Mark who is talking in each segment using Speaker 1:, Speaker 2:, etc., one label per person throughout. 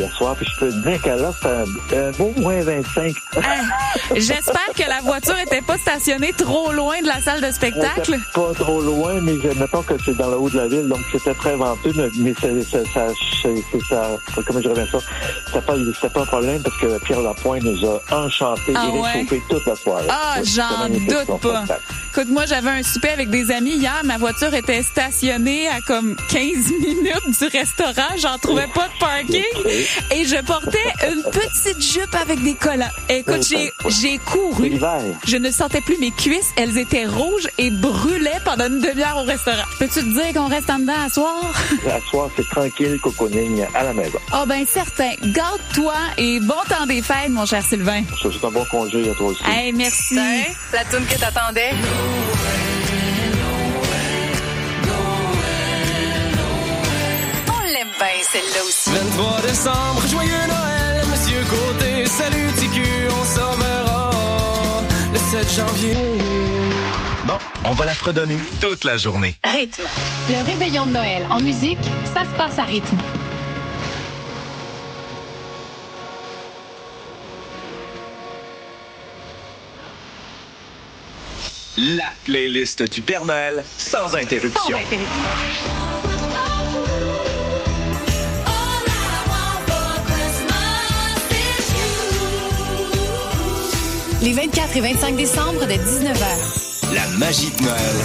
Speaker 1: hier soir, puis je peux te dire que là, c'est un beau moins 25.
Speaker 2: J'espère que la voiture était pas stationnée trop loin de la salle de spectacle.
Speaker 1: Pas trop loin, mais mettons que c'est dans le haut de la ville, donc c'était très venteux, mais comment je reviens ça? C'était pas un problème parce que Pierre Lapointe nous a enchantés et réchauffé toute la soirée.
Speaker 2: Ah, j'en doute pas. Écoute, moi, j'avais un souper avec des amis hier. Ma voiture était stationnée à comme 15 minutes du restaurant. J'en trouvais pas de parking. Et je portais une petite jupe avec des collants. Écoute, j'ai couru. Je ne sentais plus mes cuisses. Elles étaient rouges et brûlaient pendant une demi-heure au restaurant. Peux-tu te dire qu'on reste en dedans à soir?
Speaker 1: À soir, c'est tranquille, cocooning à la maison.
Speaker 2: Ah, ben certain. Garde-toi et bon temps des fêtes, mon cher Sylvain.
Speaker 1: Ça, c'est un bon congé à toi aussi.
Speaker 2: Hey, merci.
Speaker 3: La toune que t'attendais. On l'aime bien, celle-là aussi.
Speaker 4: 23 décembre, joyeux Noël, Monsieur Côté, salut TQ, on s'en verra le 7 janvier.
Speaker 5: Bon, on va la fredonner toute la journée.
Speaker 3: Rythme.
Speaker 6: Le réveillon de Noël en musique, ça se passe à rythme.
Speaker 5: La playlist du Père Noël sans interruption.
Speaker 6: Les 24 et 25 décembre dès 19h.
Speaker 5: La magie de Noël,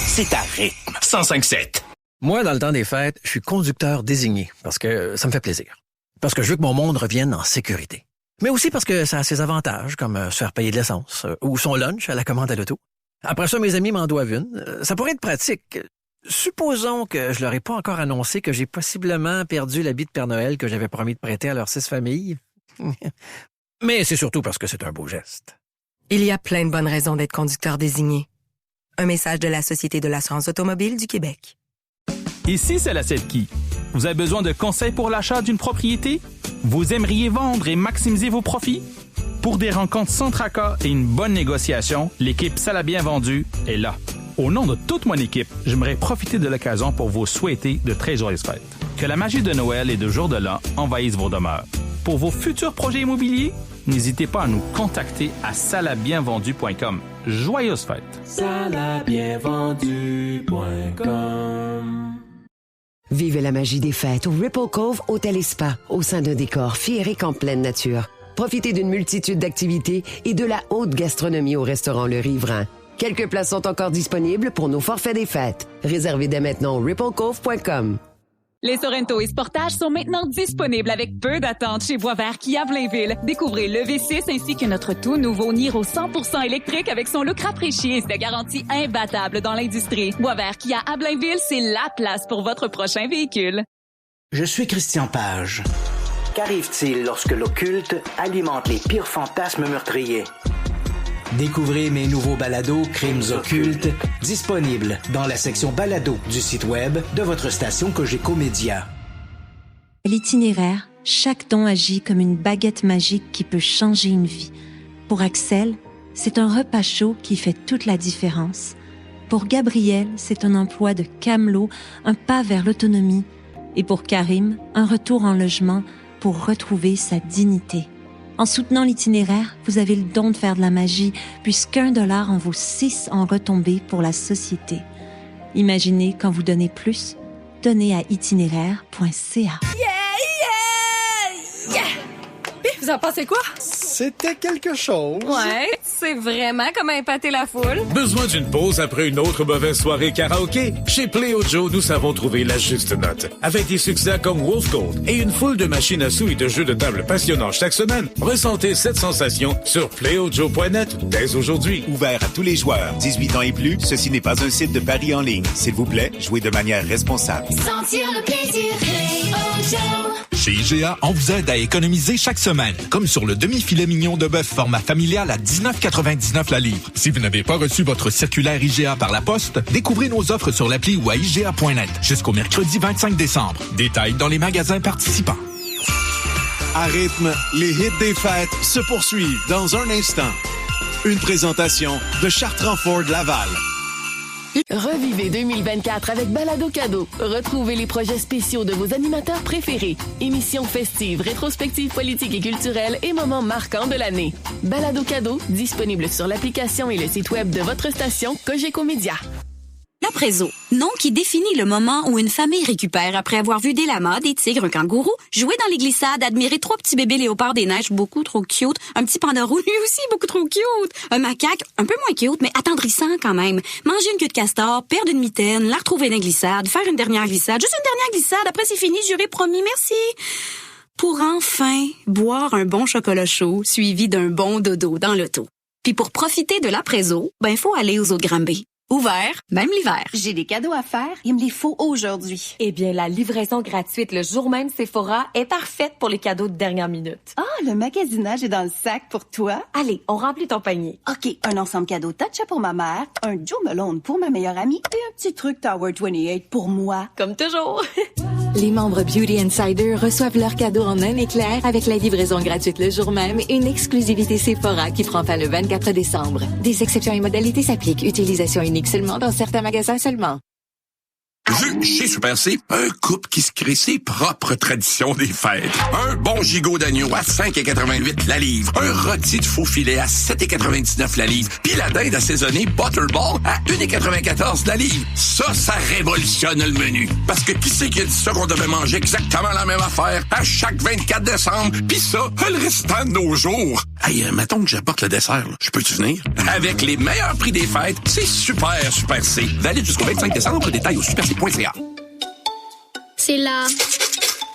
Speaker 5: c'est à rythme. 105.7.
Speaker 7: Moi, dans le temps des fêtes, je suis conducteur désigné parce que ça me fait plaisir. Parce que je veux que mon monde revienne en sécurité. Mais aussi parce que ça a ses avantages, comme se faire payer de l'essence ou son lunch à la commande à l'auto. Après ça, mes amis m'en doivent une. Ça pourrait être pratique. Supposons que je leur ai pas encore annoncé que j'ai possiblement perdu l'habit de Père Noël que j'avais promis de prêter à leurs 6 familles. Mais c'est surtout parce que c'est un beau geste.
Speaker 8: Il y a plein de bonnes raisons d'être conducteur désigné. Un message de la Société de l'assurance automobile du Québec.
Speaker 9: Ici, c'est la Selkie. Vous avez besoin de conseils pour l'achat d'une propriété? Vous aimeriez vendre et maximiser vos profits? Pour des rencontres sans tracas et une bonne négociation, l'équipe Ça l'a bien vendu est là. Au nom de toute mon équipe, j'aimerais profiter de l'occasion pour vous souhaiter de très joyeuses fêtes. Que la magie de Noël et de jour de l'an envahissent vos demeures. Pour vos futurs projets immobiliers, n'hésitez pas à nous contacter à salabienvendu.com. Joyeuses fêtes!
Speaker 10: salabienvendu.com. Vivez la magie des fêtes au Ripple Cove Hôtel et Spa, au sein d'un décor féerique en pleine nature. Profitez d'une multitude d'activités et de la haute gastronomie au restaurant Le Riverain. Quelques places sont encore disponibles pour nos forfaits des fêtes. Réservez dès maintenant au ripplecove.com.
Speaker 2: Les Sorento et Sportage sont maintenant disponibles avec peu d'attente chez Boisvert Kia Blainville. Découvrez le V6 ainsi que notre tout nouveau Niro 100% électrique avec son look rafraîchi et sa garantie imbattable dans l'industrie. Boisvert Kia à Blainville, c'est la place pour votre prochain véhicule.
Speaker 11: Je suis Christian Page. Qu'arrive-t-il lorsque l'occulte alimente les pires fantasmes meurtriers? Découvrez mes nouveaux balados Crimes occultes, disponibles dans la section balado du site web de votre station Cogeco Média.
Speaker 12: L'itinéraire, chaque don agit comme une baguette magique qui peut changer une vie. Pour Axel, c'est un repas chaud qui fait toute la différence. Pour Gabriel, c'est un emploi de camelot, un pas vers l'autonomie. Et pour Karim, un retour en logement pour retrouver sa dignité. En soutenant l'itinéraire, vous avez le don de faire de la magie, puisqu'$1 en vaut 6 en retombées pour la société. Imaginez quand vous donnez plus, donnez à itinéraire.ca.
Speaker 3: Yeah! Vous en pensez quoi?
Speaker 13: C'était quelque chose.
Speaker 3: Ouais, c'est vraiment comme épater la foule.
Speaker 14: Besoin d'une pause après une autre mauvaise soirée karaoké? Chez Play Joe, nous savons trouver la juste note. Avec des succès comme Wolf Gold et une foule de machines à sous et de jeux de table passionnants chaque semaine, ressentez cette sensation sur playojoe.net dès aujourd'hui.
Speaker 15: Ouvert à tous les joueurs, 18 ans et plus, ceci n'est pas un site de paris en ligne. S'il vous plaît, jouez de manière responsable.
Speaker 16: Sentir le plaisir, Play Joe.
Speaker 17: Chez IGA, on vous aide à économiser chaque semaine, comme sur le demi-filet mignon de bœuf format familial à 19,99 la livre. Si vous n'avez pas reçu votre circulaire IGA par la poste, découvrez nos offres sur l'appli ou à IGA.net jusqu'au mercredi 25 décembre. Détails dans les magasins participants.
Speaker 18: À rythme, les hits des fêtes se poursuivent dans un instant. Une présentation de Chartrand Ford Laval.
Speaker 19: Revivez 2024 avec Balado Cadeau. Retrouvez les projets spéciaux de vos animateurs préférés. Émissions festives, rétrospectives politiques et culturelles et moments marquants de l'année. Balado Cadeau, disponible sur l'application et le site web de votre station Cogeco Média.
Speaker 20: L'Aprezo, nom qui définit le moment où une famille récupère après avoir vu des lamas, des tigres, un kangourou, jouer dans les glissades, admirer 3 petits bébés léopards des neiges beaucoup trop cute, un petit panda roux lui aussi beaucoup trop cute, un macaque un peu moins cute mais attendrissant quand même, manger une queue de castor, perdre une mitaine, la retrouver dans les glissades, faire une dernière glissade, juste une dernière glissade, après c'est fini, juré, promis, merci. Pour enfin boire un bon chocolat chaud suivi d'un bon dodo dans l'auto. Puis pour profiter de l'Aprezo, faut aller aux Autres Granby. Ouvert, même l'hiver.
Speaker 21: J'ai des cadeaux à faire, il me les faut aujourd'hui.
Speaker 22: Eh bien, la livraison gratuite le jour même Sephora est parfaite pour les cadeaux de dernière minute.
Speaker 21: Ah, le magasinage est dans le sac pour toi.
Speaker 22: Allez, on remplit ton panier.
Speaker 21: OK, un ensemble cadeau Tatcha pour ma mère, un Joe Malone pour ma meilleure amie et un petit truc Tower 28 pour moi.
Speaker 22: Comme toujours.
Speaker 23: Les membres Beauty Insider reçoivent leurs cadeaux en un éclair avec la livraison gratuite le jour même et une exclusivité Sephora qui prend fin le 24 décembre. Des exceptions et modalités s'appliquent. Utilisation unique seulement dans certains magasins seulement.
Speaker 24: Chez Super C, un couple qui se crée ses propres traditions des fêtes. Un bon gigot d'agneau à 5,88 la livre. Un rôti de faux filet à 7,99 la livre. Puis la dinde assaisonnée Butterball à 1,94 la livre. Ça révolutionne le menu. Parce que qui c'est qui a dit ça qu'on devait manger exactement la même affaire à chaque 24 décembre? Puis ça, le restant de nos jours. Hey, mettons que j'apporte le dessert, là. Je peux-tu venir? Avec les meilleurs prix des fêtes, c'est Super C. Valide jusqu'au 25 décembre. Détails au superc.ca.
Speaker 25: C'est la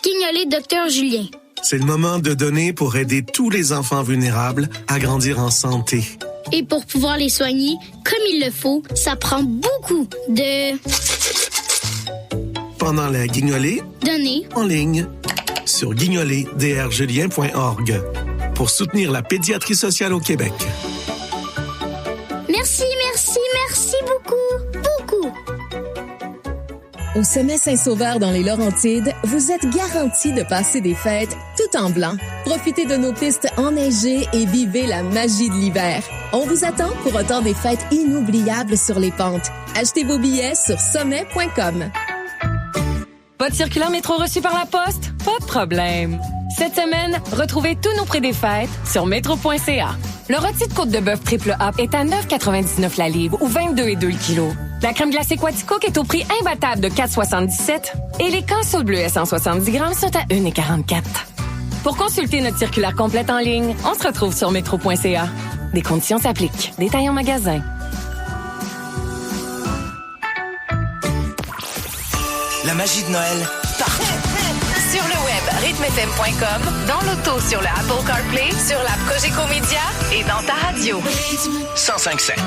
Speaker 25: guignolée Dr Julien.
Speaker 18: C'est le moment de donner pour aider tous les enfants vulnérables à grandir en santé.
Speaker 25: Et pour pouvoir les soigner comme il le faut, ça prend beaucoup de...
Speaker 18: Pendant la guignolée,
Speaker 25: donner
Speaker 18: en ligne sur guignolédrjulien.org pour soutenir la pédiatrie sociale au Québec.
Speaker 25: Merci beaucoup.
Speaker 26: Au Sommet Saint-Sauveur dans les Laurentides, vous êtes garantis de passer des fêtes tout en blanc. Profitez de nos pistes enneigées et vivez la magie de l'hiver. On vous attend pour un temps des fêtes inoubliables sur les pentes. Achetez vos billets sur sommet.com.
Speaker 22: Pas de circulaire métro reçu par la poste? Pas de problème. Cette semaine, retrouvez tous nos prix des fêtes sur métro.ca. Le rôti de côte de bœuf triple A est à 9,99 la livre ou 22,2 le kilo. La crème glacée Quaticook est au prix imbattable de 4,77 et les casseaux bleus à 170 grammes sont à 1,44. Pour consulter notre circulaire complète en ligne, on se retrouve sur métro.ca. Des conditions s'appliquent. Détails en magasin.
Speaker 11: La magie de Noël, partout.
Speaker 3: Sur le web, rythmefm.com, dans l'auto sur le Apple CarPlay, sur l'app Cogeco Média et dans ta radio.
Speaker 11: 105.7.